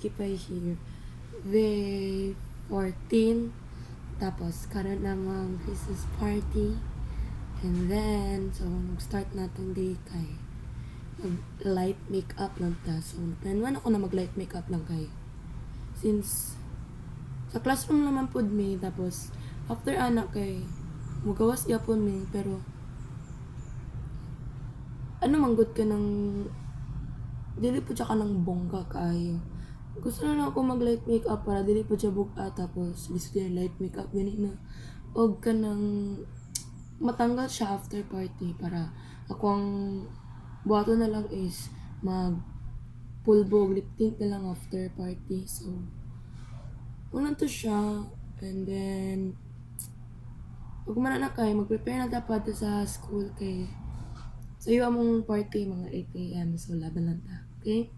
skip by here. Way 14. Tapos, karon namang Christmas party. And then, so, nag-start natong day kay mag-light makeup lang ta. So, planuan ako na mag-light makeup lang kay. Since, sa classroom naman po mi, tapos, after anak kay, mugawas yapon mi, pero, ano manggod ka ng, dili po siya ka ng bongga kaayo. Gusto na ako mag-light makeup para dili po siya buka, tapos, gusto niya light makeup, ganit na, og ka ng, matanggal siya after party para ako ang buhato na lang is mag pulbo lip tint na lang after party. So una to siya, and then pag na kay mag-prepare na dapat sa school kay sa iyo among party mga 8 AM, so laban lang ta. Okay,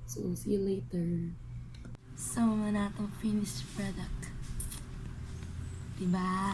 so see you later. So na itong finished product, diba?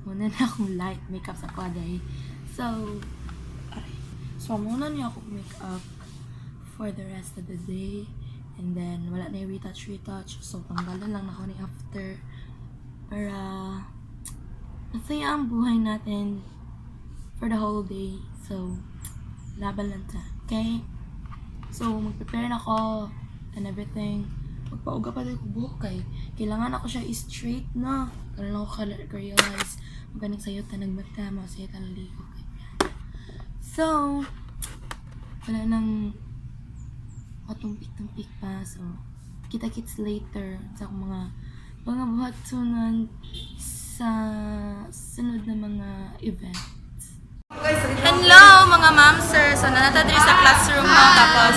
Muna na akong light makeup sa kwaday. So, muna niya akong makeup for the rest of the day. And then, wala na yung retouch. So, tanggalan lang ako ni after. Para, masaya ang buhay natin for the whole day. So, laban lang ta. Okay? So, mag-prepare na ako and everything. Magpauga pa rin ko buhok kay. Kailangan ako siya straight na. Kailangan ako ka-realize. Magaling sa'yo tanag mata mo. Sa'yo tanag ligo. So, wala nang matumpik-tumpik pa. So, kita-kits later sa akong mga buhat-sunan sa sunod na mga events. Hello mga ma'am, sir. So, nanatadri sa classroom mo. Tapos,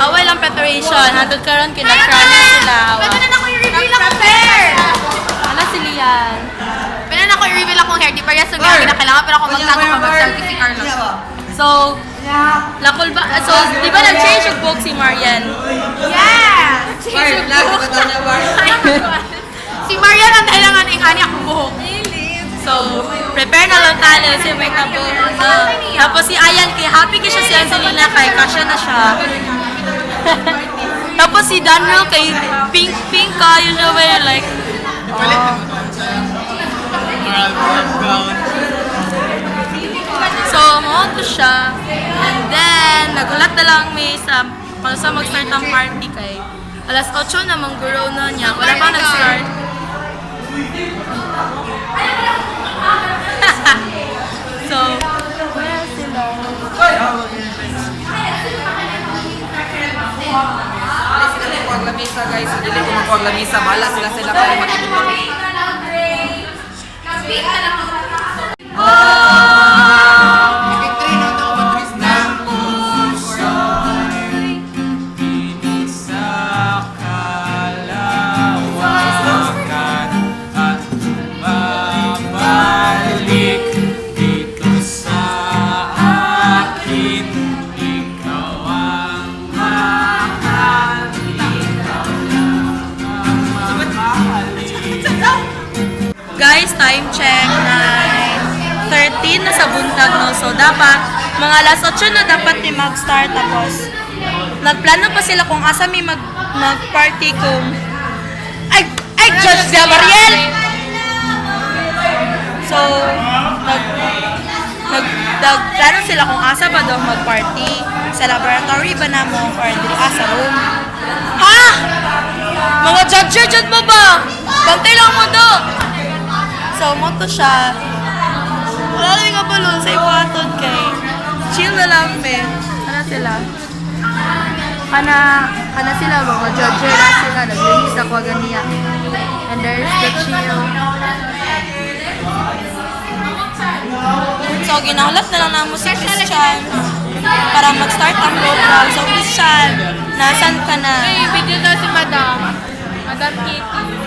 away lang preparation. Hantod karon kinag-crana sila. Pwede na ako i-reveal akong hair! Ano si Lian? Pwede na ako i-reveal akong hair. Di pa yan so na kailangan pero ako magtago pa mag-selfie si Carlos. So, lakol ba? So, di ba nag-change yung book si Marian? Yeah! Change yung buhok. Si Marian ang dahilangan ng ani akong buhok. So, prepare na lang tayo si makeup po. Tapos si Ayan, kay happy ka siya si Angelina kay kasya na siya. Tapos si Daniel kay pink ka, yun siya wear like, so, mo to siya. And then, nagulat na lang may sa mag-start ang party kay alas 8 na mangguro na niya. Wala pa nag-start. So, where sila? Sila na yung lamisa guys. So, dili ko magkuwag lamisa. Bahala sila para matulog. Guys, time check, 9:13 na sa buntag, no? So, dapat, mga alas 8 na dapat ni mag-start. Tapos, nagplano pa sila kung asa may mag-party kung... Ay, Judge Gabriel! So, nagplano sila kung asa ba daw mag-party. Sa laboratory ba na mo or asa room. Ha? Mga judge mo ba? Bantay lang mo do! So, moto siya. Wala lang yung balon sa iwaton kay chill na lang, be. Ano sila? Kana sila, mga judger na sila. Naglinis ako ganiya. And there's the chill. So, ginaulat na lang namin si Christian para mag-start ang program. So, Christian, nasan ka na? Hey, video na si Madam. Madam Kitty.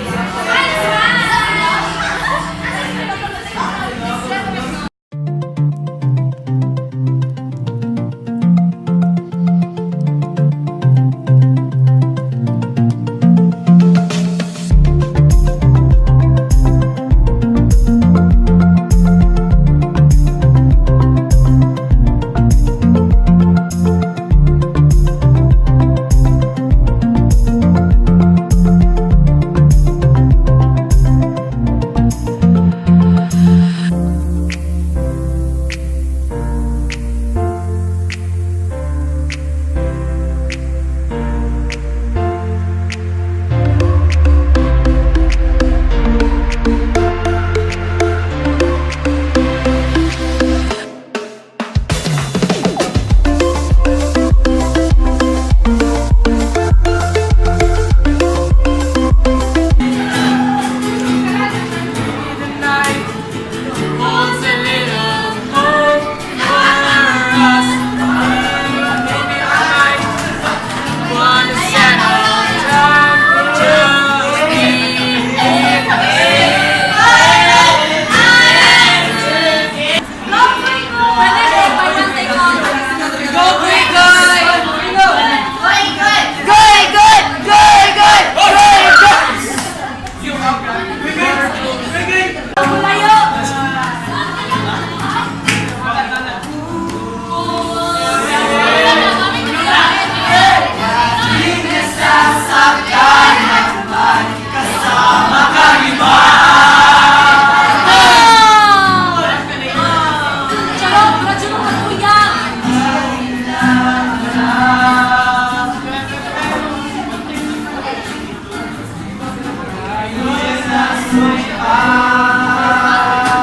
Charot! Radyo mo katuyang!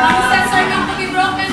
Ang sensor need to be broken.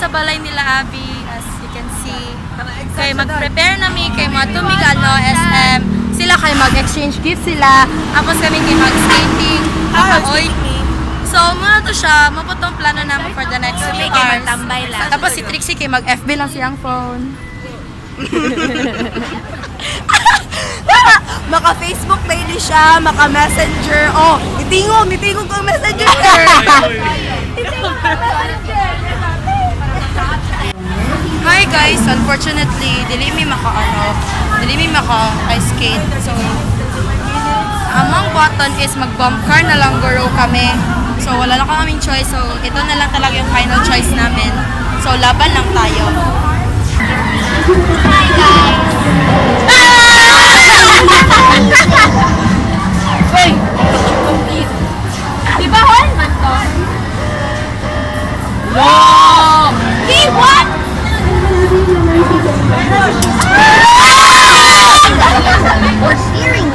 Balay nila Abby, as you can see. Kay mag-prepare nami, kay matumig SM. Sila kay mag-exchange gifts sila. Tapos kami kay mag-skating. So, muna to siya. Maputong plano namin for the next 3 hours. Tapos si Trixie kay mag-FB lang siyang phone. Maka-Facebook lady siya, maka-messenger. Oh, itingog ko ang messenger. Hi guys, unfortunately, dili mi maka-ice skate. So, among button is mag-bump car na lang guro kami. So, wala lang kaming choice. So, ito na lang talaga yung final choice namin. So, laban lang tayo. Hi guys! Uy! Di ba hon man to? Wow! He what? We're steering.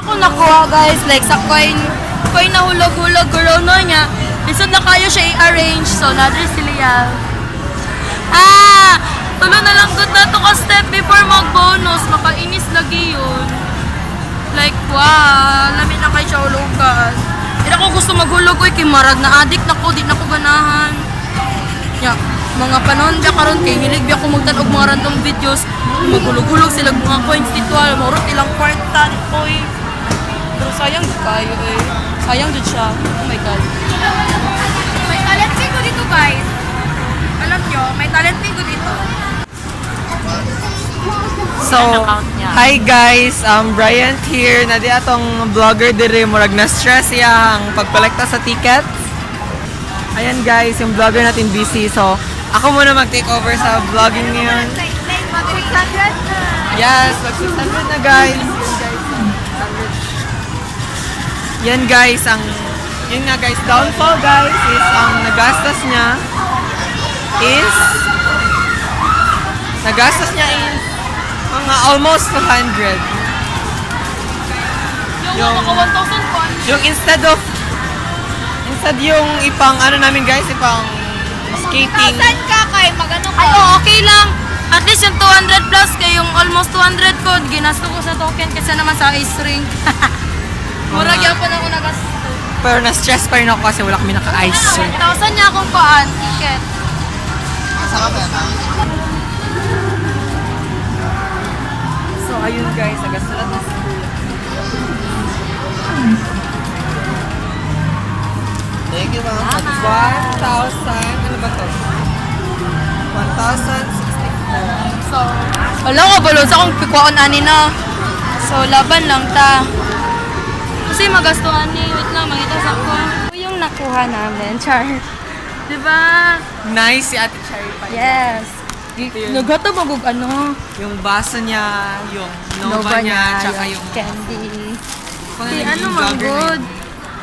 Ako nakuha guys, like sa coin nahulog-hulog corona niya. Isod na kayo siya i-arrange, so natin sila. Tulo na lang good na to ka step before mag-bonus, makainis lagi yun. Like, wow, lamin na kayo siya hulugan. Hindi ako gusto maghulog ko, kimarag na addict na ko, di na ko ganahan. Yeah, mga panahon biya karon kay hilig biya ko magtanog mga random videos. Maghulog-hulog sila mga coins dito, maurot ilang kwarta ko eh. Pero sayang din kayo eh. Sayang din siya. Oh my god. May talent ko dito guys. Alam nyo, may talent ko dito. So, hi guys, Bryant here. Nadi atong vlogger dire murag na stress siya ang pagkolekta sa tickets. Ayan guys, yung vlogger natin busy. So, Ako muna mag-take over sa vlogging ngayon. Yes, mag-600 na guys. Yan guys, yun nga guys, downfall guys is ang nagastos niya is mga almost 200. Yung naka 1,000 po. Yung instead yung ipang ano namin guys, ipang skating. ka kay magano ka? Ay, okay lang. At least yung 200 plus kay yung almost 200 ko, ginasto ko sa token kasi naman sa ice ring. Murag yan po na ako nagasto. Pero na-stress pa rin ako kasi wala kami naka-ice. 1,000 niya akong paan, ticket. So ayun guys, nagasulat na school. Thank you ma'am. 1,000, ano ba to? 1,064. So, wala ko balon sa akong pikwaon ani na. So, laban lang ta. Kasi magastuhan ni, wait lang, makita sa ko. Ito yung nakuha namin, char. Diba? Nice si Ate Cherry pa. Yes. Nagata magug ano? Yung baso niya, yung Nova niya, tsaka yung candy. Kung Si naging ano man vlogger na good.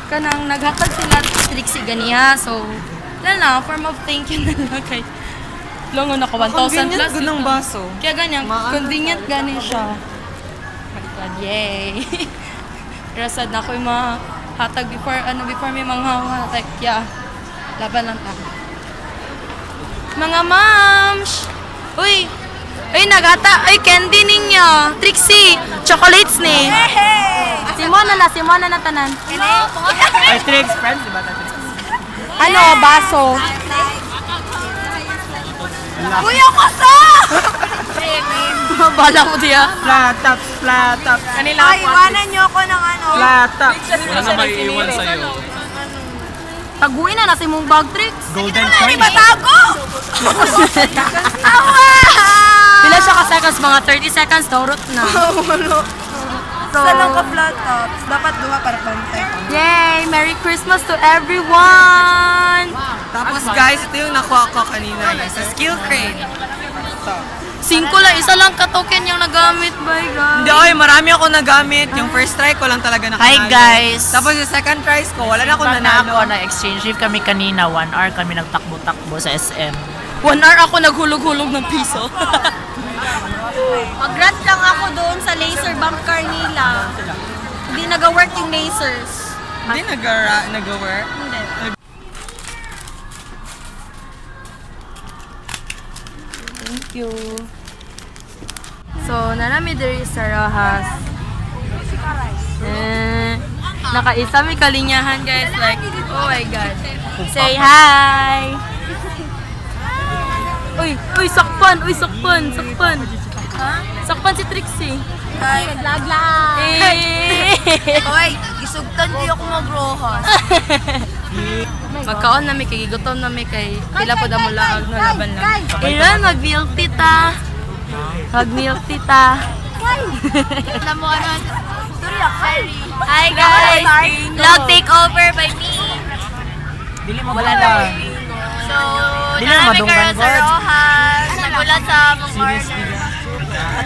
Kanang naghatag sila Trixie ganiya. So, wala na, form of thank you na lang kay Longo na ko 1,000 Convenient plus. good ng baso. Kaya ganyan, Maano convenient gani siya. My God, yay. Pero sad na ako yung mga hatag before may mga hatag. Yeah, laban lang ta. Mga moms! Uy! Uy, nagata! Uy, candy ninyo! Trixie! Chocolates ni! Simona na tanan. Ay, Trix, friends, diba ito? Ano, baso? Kuya ko sa! Bala mo diya. Flat tops. Kanila Ay, iwanan niyo ako ng ano. Flat tops. Wala na may iwan sa'yo. Taguin na si mong bag tricks. Golden Wala ni coin. matago! Awa! Pila siya ka seconds, mga 30 seconds, daurot na. So, sa lang ka flat tops, dapat duha para pantay. Yay! Merry Christmas to everyone! Tapos guys, ito yung nakuha ko kanina sa skill crane. So, 5 lang, isa lang ka-token yung nagamit, by God. hindi, oy, marami ako nagamit. Yung first try ko lang talaga nakanalo. Hi, guys. Tapos yung second tries ko, wala na akong Pag na ako, nanalo. na-exchange shift kami kanina, 1 hour kami nagtakbo-takbo sa SM. 1 hour ako naghulog-hulog ng piso. Mag-rant lang ako doon sa laser bunker nila. Hindi nag-work yung lasers. Hindi nag-work. Thank you. So, nanami diri sa Rojas. Nakaisa mi kalinyahan, guys. Like, oh my God. Say hi! Uy, sakpan! Ha? Sakpan si Trixie. Ay, vlog lang. Eh! Hoy, isugtan ko ako mag-rohas. Magkaon na mi kay gutom na mi kay pila po damo laag na laban lang. Iran mag-milk tita. Mag-milk tita. Alam mo ano? Hi guys. Vlog takeover by me. Dili mo wala na. So, Dili mo madunggan sa Rojas. Nagulat sa mong order.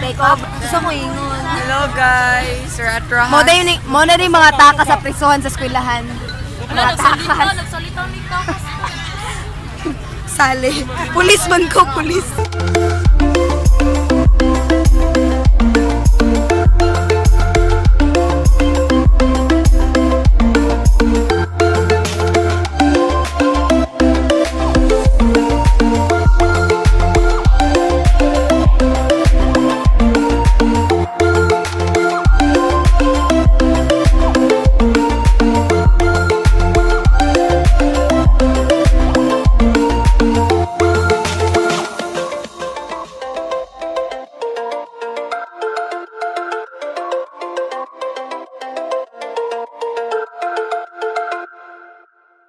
Take off. Gusto ko ingon. Hello guys, we're at Rojas. Mo na rin mga taka sa prisuhan sa eskwelahan. Wala, nagsalita ni Kakas. Sali. Pulis man ko, pulis.